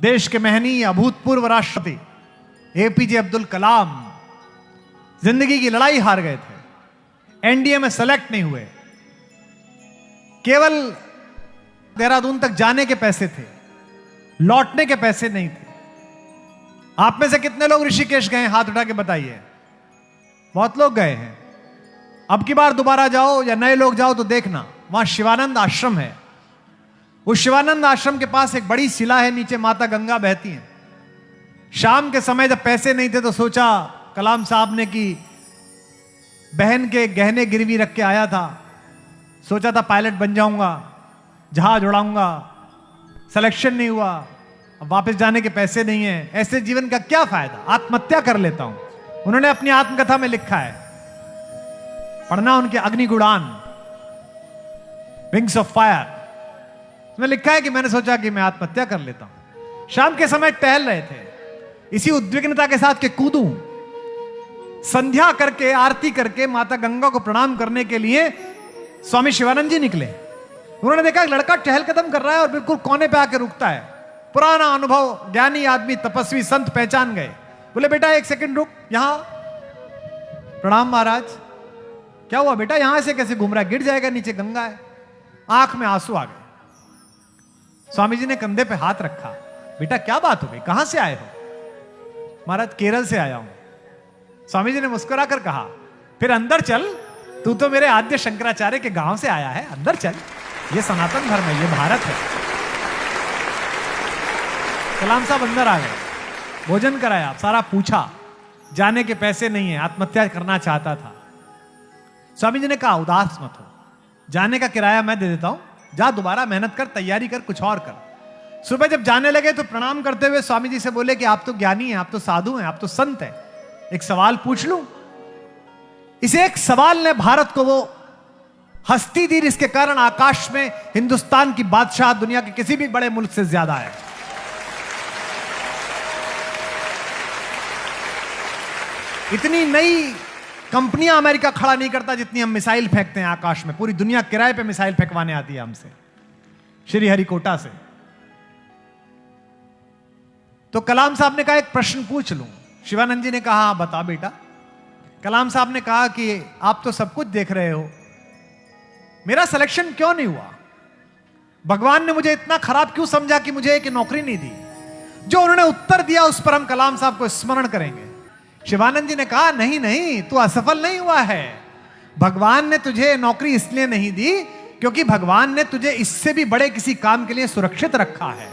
देश के महनीय अभूतपूर्व राष्ट्रपति एपीजे अब्दुल कलाम जिंदगी की लड़ाई हार गए थे, एनडीए में सेलेक्ट नहीं हुए, केवल देहरादून तक जाने के पैसे थे, लौटने के पैसे नहीं थे। आप में से कितने लोग ऋषिकेश गए? हाथ उठा के बताइए। बहुत लोग गए हैं। अब की बार दोबारा जाओ या नए लोग जाओ तो देखना, वहां शिवानंद आश्रम है। उस शिवानंद आश्रम के पास एक बड़ी शिला है, नीचे माता गंगा बहती है। शाम के समय जब पैसे नहीं थे तो सोचा कलाम साहब ने कि बहन के गहने गिरवी रख के आया था, सोचा था पायलट बन जाऊंगा, जहाज उड़ाऊंगा, सिलेक्शन नहीं हुआ, अब वापस जाने के पैसे नहीं है, ऐसे जीवन का क्या फायदा, आत्महत्या कर लेता हूं। उन्होंने अपनी आत्मकथा में लिखा है, पढ़ना उनके अग्निगुणान, विंग्स ऑफ फायर। उसमें लिखा है कि मैंने सोचा कि मैं आत्महत्या कर लेता हूं। शाम के समय टहल रहे थे, इसी उद्विग्नता के साथ कि कूदूं, संध्या करके आरती करके माता गंगा को प्रणाम करने के लिए स्वामी शिवानंद जी निकले। उन्होंने देखा एक लड़का टहल कदम कर रहा है और बिल्कुल कोने पे आके रुकता है। पुराना अनुभव, ज्ञानी आदमी, तपस्वी संत पहचान गए। बोले बेटा एक सेकंड रुक, यहां। प्रणाम महाराज। क्या हुआ बेटा, यहां से कैसे घूम रहा है, गिर जाएगा, नीचे गंगा है। आंख में आंसू आ गए। स्वामी जी ने कंधे पे हाथ रखा। बेटा क्या बात हो गई, कहां से आए हो? महाराज केरल से आया हूं। स्वामी जी ने मुस्कुरा कर कहा, फिर अंदर चल, तू तो मेरे आद्य शंकराचार्य के गांव से आया है, अंदर चल, ये सनातन धर्म है, ये भारत है। कलाम साहब अंदर आ गए, भोजन कराया, सारा पूछा, जाने के पैसे नहीं है, आत्महत्या करना चाहता था। स्वामी जी ने कहा उदास मत हो, जाने का किराया मैं दे देता हूं, जा दोबारा मेहनत कर, तैयारी कर, कुछ और कर। सुबह जब जाने लगे तो प्रणाम करते हुए स्वामी जी से बोले कि आप तो ज्ञानी हैं, आप तो साधु हैं, आप तो संत हैं, एक सवाल पूछ लूं? इस एक सवाल ने भारत को वो हस्ती दी जिसके कारण आकाश में हिंदुस्तान की बादशाह दुनिया के किसी भी बड़े मुल्क से ज्यादा है। इतनी नई कंपनियां अमेरिका खड़ा नहीं करता जितनी हम मिसाइल फेंकते हैं आकाश में। पूरी दुनिया किराए पे मिसाइल फेंकवाने आती है हमसे, श्री हरिकोटा से। तो कलाम साहब ने कहा एक प्रश्न पूछ लूं? शिवानंद जी ने कहा हाँ बता बेटा। कलाम साहब ने कहा कि आप तो सब कुछ देख रहे हो, मेरा सिलेक्शन क्यों नहीं हुआ? भगवान ने मुझे इतना खराब क्यों समझा कि मुझे एक नौकरी नहीं दी? जो उन्होंने उत्तर दिया उस पर हम कलाम साहब को स्मरण करेंगे। शिवानंद जी ने कहा नहीं नहीं, तू असफल नहीं हुआ है। भगवान ने तुझे नौकरी इसलिए नहीं दी क्योंकि भगवान ने तुझे इससे भी बड़े किसी काम के लिए सुरक्षित रखा है।